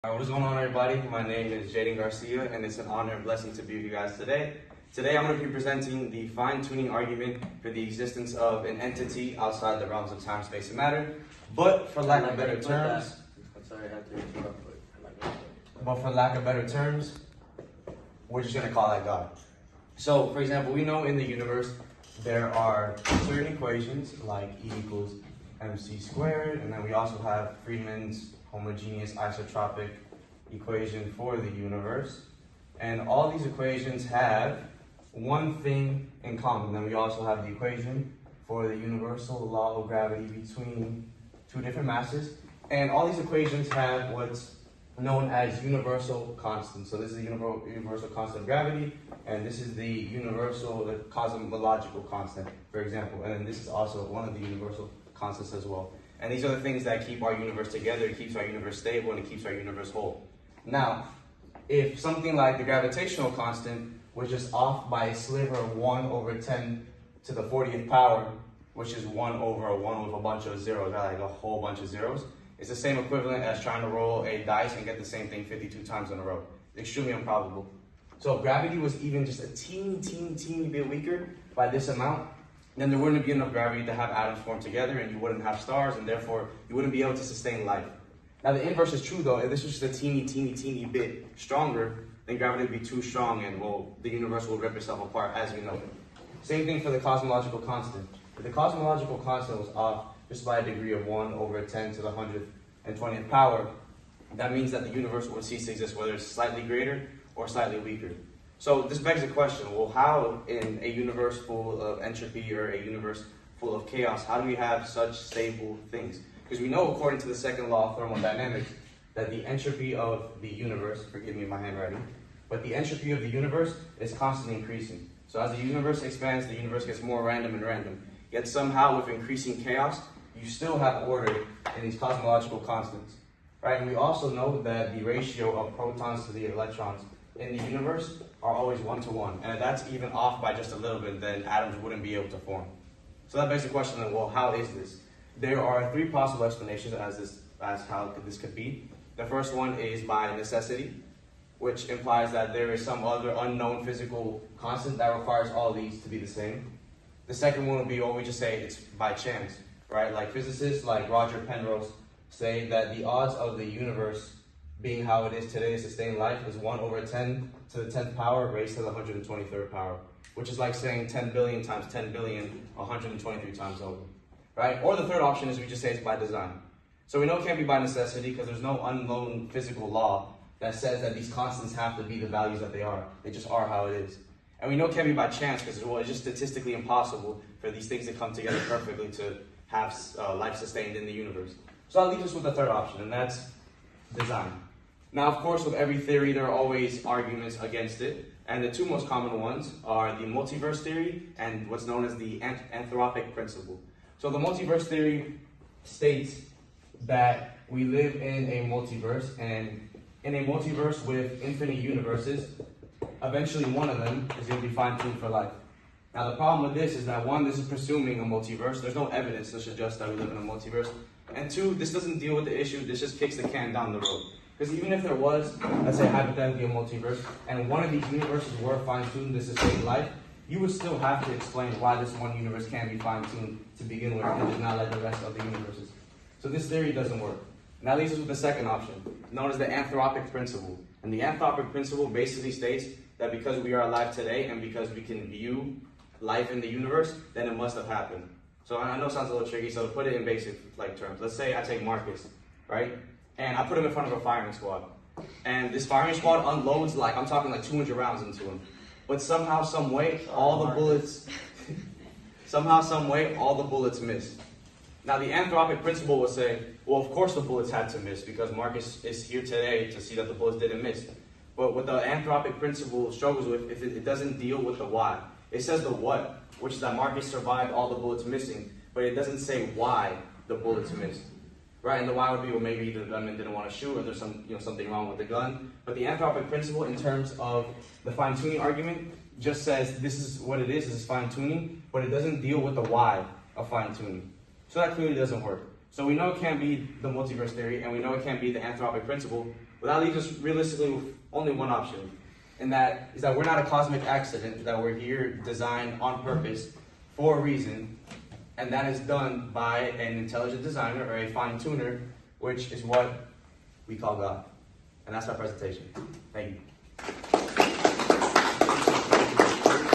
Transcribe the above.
What's going on, everybody? My name is Jaden Garcia, and it's an honor and blessing to be with you guys today. Today, I'm going to be presenting the fine-tuning argument for the existence of an entity outside the realms of time, space, and matter. But for lack of better terms, we're just going to call that God. So, for example, we know in the universe there are certain equations like E equals mc squared, and then we also have Friedman's homogeneous isotropic equation for the universe. And all these equations have one thing in common. Then we also have the equation for the universal law of gravity between two different masses. And all these equations have what's known as universal constants. So this is the universal constant of gravity, and this is the cosmological constant, for example. And then this is also one of the universal constants as well. And these are the things that keep our universe together, it keeps our universe stable, and it keeps our universe whole. Now, if something like the gravitational constant was just off by a sliver of 1 over 10 to the 40th power, which is 1 over a 1 with a bunch of zeros, right? Like a whole bunch of zeros, it's the same equivalent as trying to roll a dice and get the same thing 52 times in a row. Extremely improbable. So if gravity was even just a teeny bit weaker by this amount, then there wouldn't be enough gravity to have atoms form together, and you wouldn't have stars, and therefore you wouldn't be able to sustain life. Now the inverse is true though. If this was just a teeny bit stronger, then gravity would be too strong, and the universe will rip itself apart as we know it. Same thing for the cosmological constant. If the cosmological constant was off just by a degree of 1 over 10 to the 120th power, that means that the universe would cease to exist, whether it's slightly greater or slightly weaker. So this begs the question, well, how in a universe full of entropy or a universe full of chaos, how do we have such stable things? Because we know, according to the second law of thermodynamics, that the entropy of the universe, forgive me my handwriting, but the entropy of the universe is constantly increasing. So as the universe expands, the universe gets more random and random. Yet somehow with increasing chaos, you still have order in these cosmological constants, right? And we also know that the ratio of protons to the electrons in the universe are always 1-to-1. And if that's even off by just a little bit, then atoms wouldn't be able to form. So that begs the question then, well, how is this? There are 3 possible explanations as how this could be. The first one is by necessity, which implies that there is some other unknown physical constant that requires all these to be the same. The second one would be what we just say it's by chance, right? Like physicists like Roger Penrose say that the odds of the universe being how it is today to sustain life is 1 over 10 to the 10th power raised to the 123rd power, which is like saying 10 billion times 10 billion 123 times over, right? Or the third option is we just say it's by design. So we know it can't be by necessity because there's no unknown physical law that says that these constants have to be the values that they are. They just are how it is. And we know it can't be by chance because it's just statistically impossible for these things to come together perfectly to have life sustained in the universe. So that leaves us with the third option, and that's design. Now, of course, with every theory, there are always arguments against it. And the 2 most common ones are the multiverse theory and what's known as the anthropic principle. So the multiverse theory states that we live in a multiverse, and in a multiverse with infinite universes, eventually one of them is going to be fine-tuned for life. Now, the problem with this is that 1, this is presuming a multiverse. There's no evidence to suggest that we live in a multiverse. And 2, this doesn't deal with the issue. This just kicks the can down the road. Because even if there was, let's say hypothetically a multiverse, and one of these universes were fine-tuned to sustain life, you would still have to explain why this one universe can be fine-tuned to begin with and is not like the rest of the universes. So this theory doesn't work. And that leaves us with the second option, known as the anthropic principle. And the anthropic principle basically states that because we are alive today and because we can view life in the universe, then it must have happened. So I know it sounds a little tricky, so to put it in basic terms, let's say I take Marcus, right? And I put him in front of a firing squad. And this firing squad unloads I'm talking 200 rounds into him. But somehow, some way, all the bullets miss. Now the anthropic principle will say, well, of course the bullets had to miss because Marcus is here today to see that the bullets didn't miss. But what the anthropic principle struggles with is it doesn't deal with the why. It says the what, which is that Marcus survived all the bullets missing, but it doesn't say why the bullets missed. Right, and the why would be, well, maybe the gunman didn't want to shoot, or there's something wrong with the gun. But the anthropic principle, in terms of the fine-tuning argument, just says this is what it is. This is fine-tuning, but it doesn't deal with the why of fine-tuning. So that clearly doesn't work. So we know it can't be the multiverse theory, and we know it can't be the anthropic principle, Well, that leaves us realistically with only one option, and that is that we're not a cosmic accident, that we're here designed on purpose for a reason, and that is done by an intelligent designer or a fine tuner, which is what we call God. And that's our presentation. Thank you.